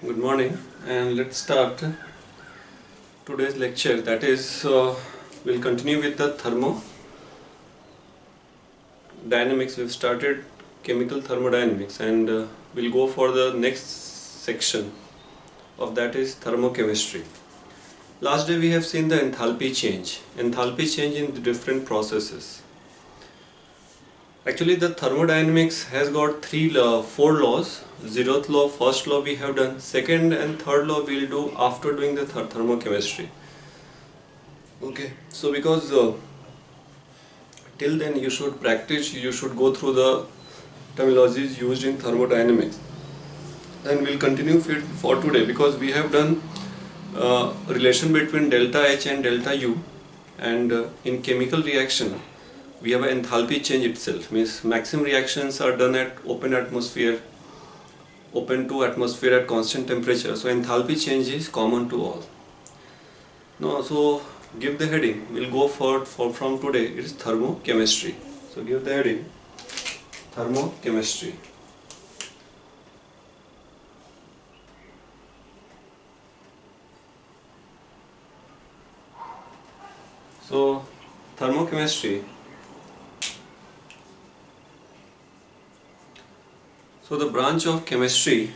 Good morning, and let's start today's lecture. That is, we'll continue with the thermodynamics. We've started chemical thermodynamics, and we'll go for the next section of that is thermochemistry. Last day we have seen the enthalpy change in the different processes. Actually, the thermodynamics has got four laws. Zeroth law, first law we have done. Second and third law we'll do after doing the thermochemistry. Okay, so because till then you should practice, you should go through the terminologies used in thermodynamics. And we'll continue for today because we have done relation between delta H and delta U, and in chemical reaction we have an enthalpy change itself, means maximum reactions are done at open to atmosphere at constant temperature, so enthalpy change is common to all. Now, so give the heading, we'll go for from today, it is thermochemistry. So give the heading, thermochemistry. So thermochemistry. So the branch of chemistry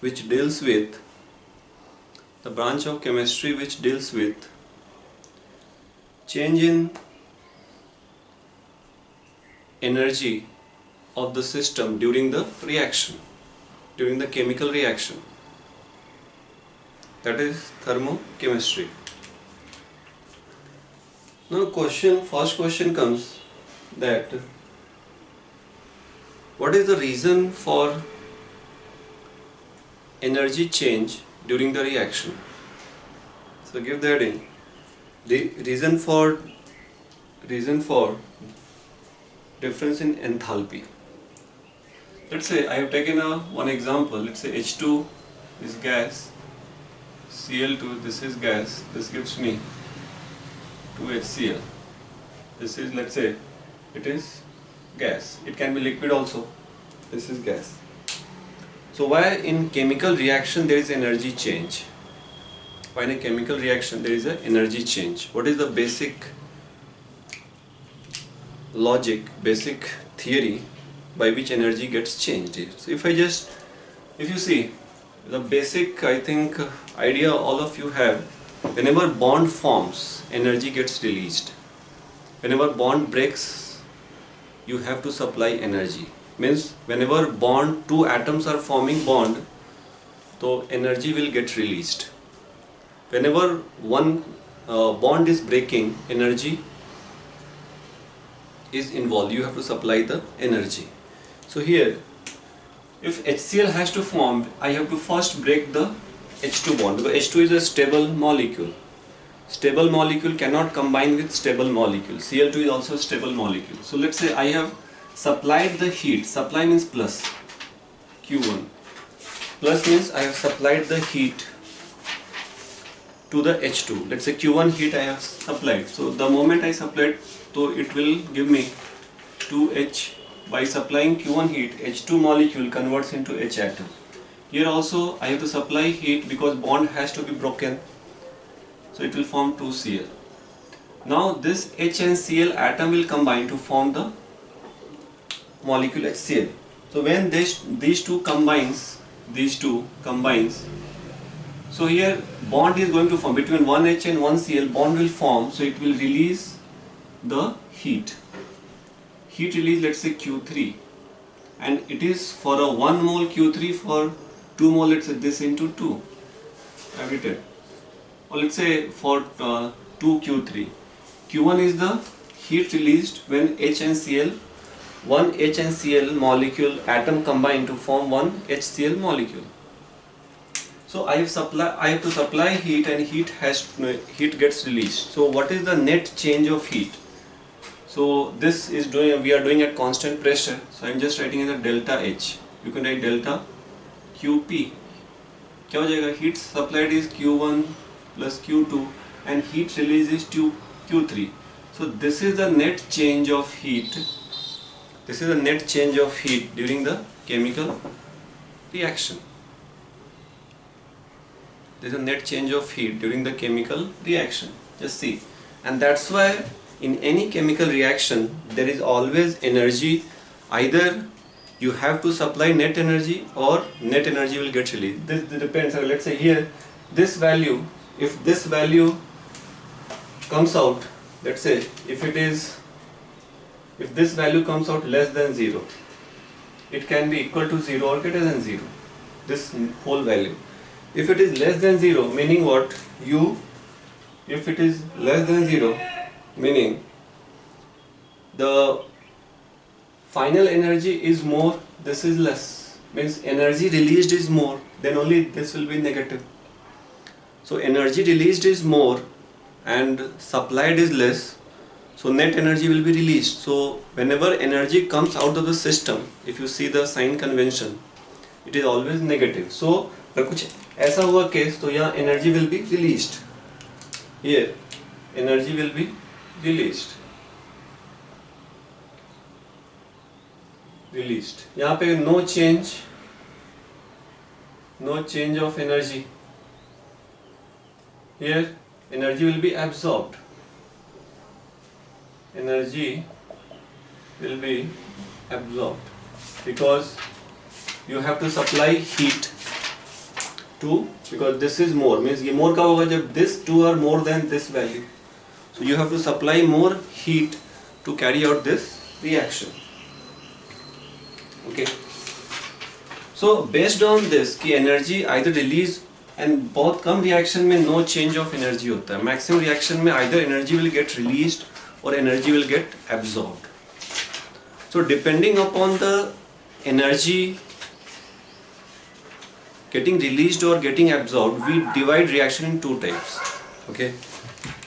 which deals with change in energy of the system during the reaction, during the chemical reaction. That is thermochemistry. Now first question comes that what is the reason for energy change during the reaction? So give the heading, the reason for difference in enthalpy. Let's say I have taken one example. Let's say H2 is gas, Cl2 this is gas, this gives me 2HCl. This is, let's say, it is gas. It can be liquid also. This is gas. So why in chemical reaction there is energy change? Why in a chemical reaction there is an energy change? What is the basic logic, basic theory by which energy gets changed here? So if you see the basic, I think, idea all of you have, whenever bond forms, energy gets released. Whenever bond breaks, you have to supply energy. Means whenever two atoms are forming bond, so energy will get released. Whenever one bond is breaking, energy is involved. You have to supply the energy. So here, if HCl has to form, I have to first break the H2 bond, because H2 is a stable molecule. Stable molecule cannot combine with stable molecule. Cl2 is also a stable molecule. So let's say I have supplied the heat. Supply means plus, Q1. Plus means I have supplied the heat to the H2. Let's say Q1 heat I have supplied. So the moment I supplied, so it will give me 2H. By supplying Q1 heat, H2 molecule converts into H atom. Here also I have to supply heat because bond has to be broken. So it will form 2Cl. Now this H and Cl atom will combine to form the molecule HCl. So when these two combines, so here bond is going to form between one H and one Cl. Bond will form, so it will release the heat. Heat release, let's say Q3, and it is for a 1 mole Q3, for 2 mole, let's say this into 2. I have written. Or let's say for 2 Q3. Q1 is the heat released when H and Cl, one H and Cl molecule atom combine to form one HCl molecule. So I have to supply heat, and heat gets released. So what is the net change of heat? So this is we are doing at constant pressure. So I am just writing as a delta H. You can write delta QP. क्या हो जाएगा? Heat supplied is Q1 plus Q2 and heat release is Q3. So this is the net change of heat. This is the net change of heat during the chemical reaction. there is a net change of heat during the chemical reaction. Just see. And that's why in any chemical reaction there is always energy. Either you have to supply net energy or net energy will get released. This depends. Let's say here this value, if this value comes out, let's say if this value comes out less than 0, it can be equal to 0 or greater than 0, this whole value. If it is less than 0, meaning what? If it is less than 0, meaning the final energy is more, this is less, means energy released is more, then only this will be negative. So energy released is more and supplied is less, so net energy will be released. So whenever energy comes out of the system, if you see the sign convention, it is always negative. So अगर कुछ ऐसा हुआ case, तो यहाँ energy will be released. Here energy will be released. यहाँ पे no change of energy. Here energy will be absorbed. Energy will be absorbed because you have to supply heat to, because this is more, means ये more का होगा जब this two are more than this value. So you have to supply more heat to carry out this reaction. Okay. So based on this कि energy either release, and बहुत कम reaction में no change of energy होता है. Maximum reaction में either energy will get released or energy will get absorbed. So depending upon the energy getting released or getting absorbed, we divide reaction in two types. Okay.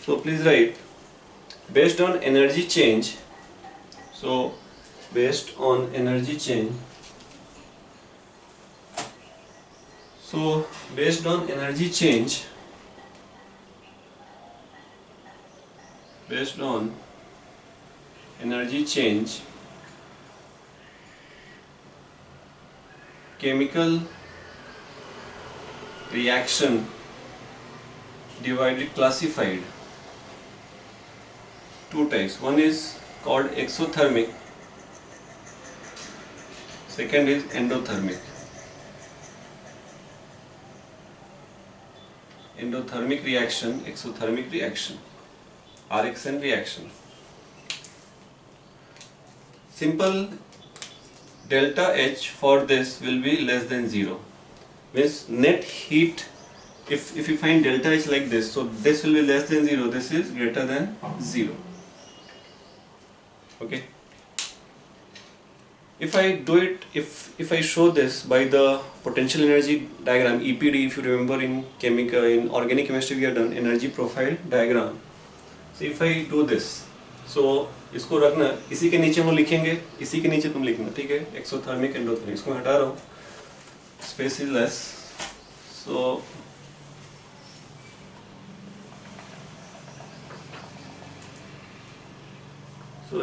So please write based on energy change. So based on energy change. So based on energy change, chemical reaction classified two types. One is called exothermic, second is endothermic. Endothermic reaction, exothermic reaction, RXN reaction. Simple delta H for this will be less than 0. Means net heat, if you find delta H like this, so this will be less than 0, this is greater than 0. Okay. If I do it, if I show this by the potential energy diagram, EPD, if you remember in organic chemistry we have done energy profile diagram. So if I do this, so इसको रखना, इसी के नीचे वो लिखेंगे, इसी के नीचे तुम लिखना, ठीक है? एक्सोथर्मिक, एंडोथर्मिक, इसको मैं हटा रहा हूँ, space is less. So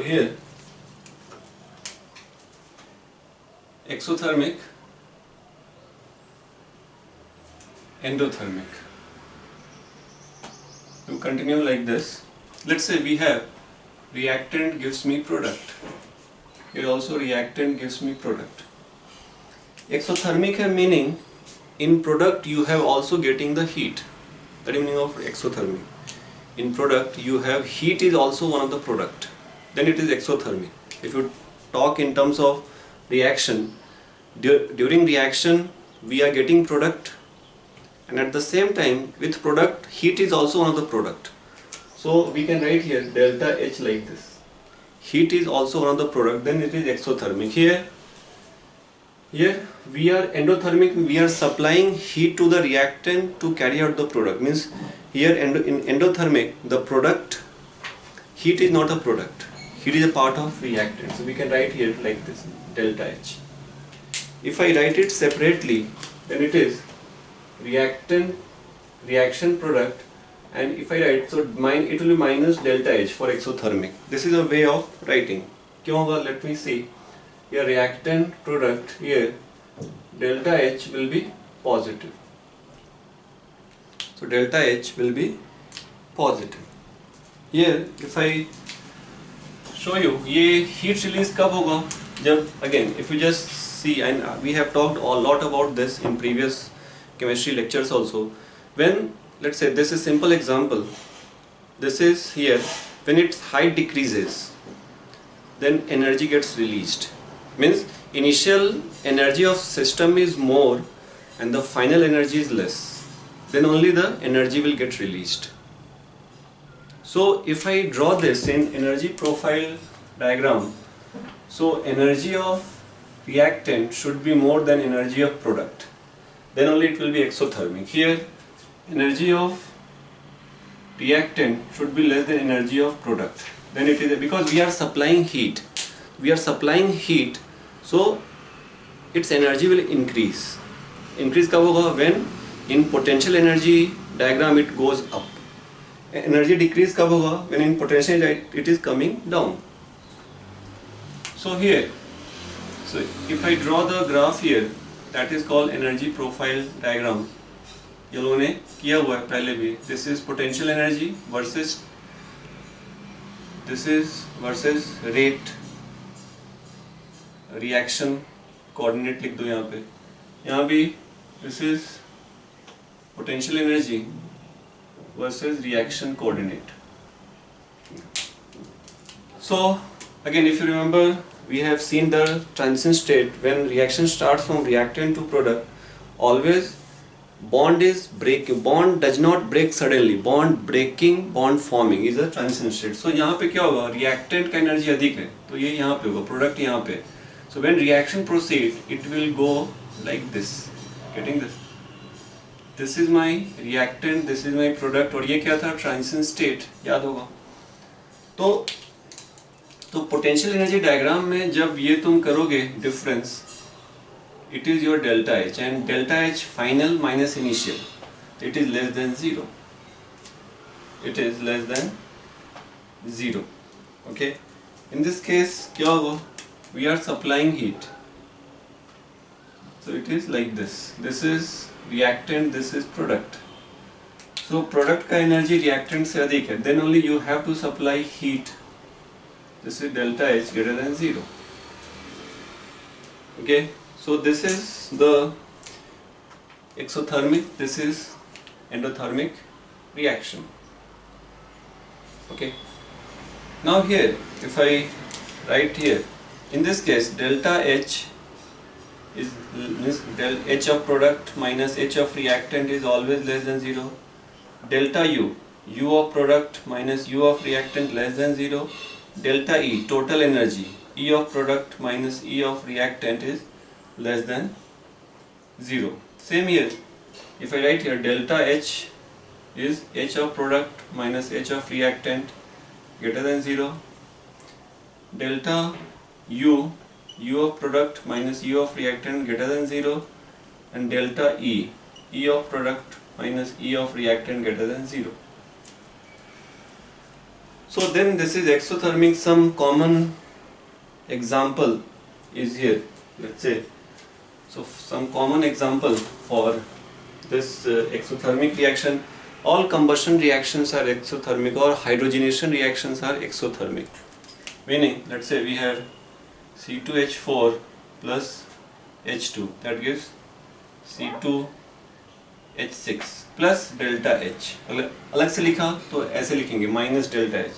here exothermic, endothermic. You continue like this. Let's say we have reactant gives me product. Here also reactant gives me product. Exothermic है meaning in product you have also getting the heat. That is meaning of exothermic. In product you have heat is also one of the product. Then it is exothermic. If you talk in terms of reaction, during reaction we are getting product, and at the same time with product heat is also one of the product. So we can write here delta H like this. Heat is also one of the product, then it is exothermic. Here we are endothermic, we are supplying heat to the reactant to carry out the product. Means here in endothermic the product, heat is not a product, heat is a part of reactant. So we can write here like this, delta H. If I write it separately, then it is reactant, reaction product, and if I write, so it will be minus delta H for exothermic. This is a way of writing. क्यों होगा? Let me see. Here reactant product, here delta H will be positive. so delta H will be positive. Here if I show you, ये heat release कब होगा? जब, again if you just see, and we have talked a lot about this in previous chemistry lectures also, when let's say this is simple example, this is here, when its height decreases then energy gets released, means initial energy of system is more and the final energy is less, then only the energy will get released. So if I draw this in energy profile diagram, so energy of reactant should be more than energy of product, then only it will be exothermic. Here energy of reactant should be less than energy of product, then it is, because we are supplying heat, so its energy will increase कब होगा? When in potential energy diagram it goes up. Energy decrease कब होगा? When in potential it is coming down. So here, so if I draw the graph here, that is called energy profile diagram. ये लोगों ने किया हुआ है पहले भी. This is potential energy versus rate reaction coordinate लिख दो यहाँ पे. यहाँ भी this is potential energy versus reaction coordinate. So again, if you remember, we have seen the transition state. When reaction starts from reactant to product, always bond does not break suddenly. Bond breaking, bond forming is a transition state. So यहाँ पे क्या होगा? Reactant का energy अधिक है, तो ये यहाँ पे होगा, product यहाँ पे. So when reaction proceed, it will go like this. Getting this? This is my reactant, this is my product, और ये क्या था? Transition state, याद होगा. तो पोटेंशियल एनर्जी डायग्राम में जब ये तुम करोगे difference, it is your delta H, and delta H final minus initial, it is less than zero, okay. In this case क्या होगा? We are supplying heat, so it is like this is reactant, this is product. So product का energy reactant से अधिक है, then only you have to supply heat. This is delta H greater than 0. Okay, so this is the exothermic, this is endothermic reaction. Okay, now here if I write here, in this case delta H is del H of product minus H of reactant is always less than 0. Delta U of product minus U of reactant less than 0. Delta E, total energy, E of product minus E of reactant is less than 0. Same here, if I write here delta H is H of product minus H of reactant greater than 0. Delta U of product minus U of reactant greater than 0. And delta E of product minus E of reactant greater than 0. So then this is exothermic. Some common example is here, let's say. So some common example for this exothermic reaction. All combustion reactions are exothermic, or hydrogenation reactions are exothermic. Meaning, let's say we have C2H4 plus H2, that gives C2H6 plus delta H. अलग से लिखा तो ऐसे लिखेंगे minus delta H.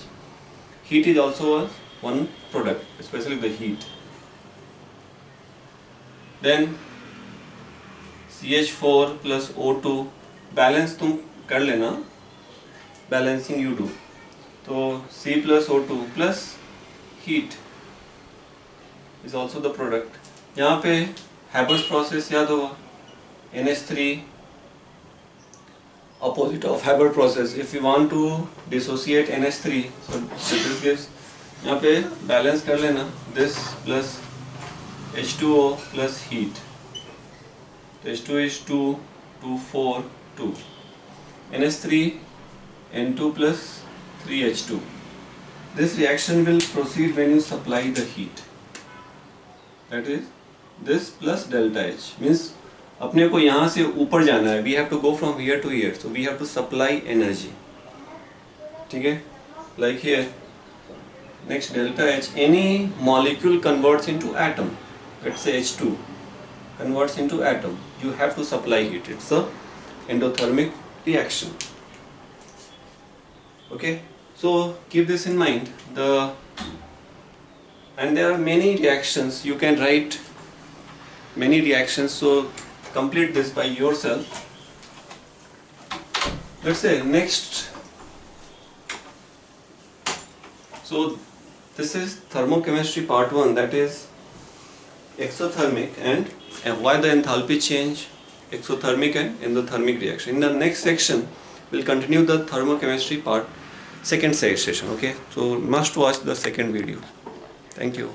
Heat is also one product, specially the heat. Then CH4 plus O2, balance तुम कर लेना, balancing you do. तो C plus O2 plus heat is also the product. यहाँ पे हैबर्स प्रोसेस याद होगा, NH3 opposite of Haber process. If you want to dissociate NH3, so this gives, यहाँ पे बैलेंस कर लेना, this plus H2O plus heat. तो H2 is 2, 2, 4, 2. NH3 N2 plus 3H2. This reaction will proceed when you supply the heat. That is this plus delta H, means अपने को यहाँ से ऊपर जाना है, we have to go from here to here, so we have to supply energy, ठीक है, like here. Next delta H, any molecule converts into atom, let's say H2 converts into atom, you have to supply heat, it's a endothermic reaction. Okay, so keep this in mind. And there are many reactions, you can write many reactions, so complete this by yourself. Let's say next, so this is thermochemistry part 1, that is exothermic and why the enthalpy change, exothermic and endothermic reaction. In the next section we'll continue the thermochemistry part, second session. Okay, so must watch the second video. Thank you.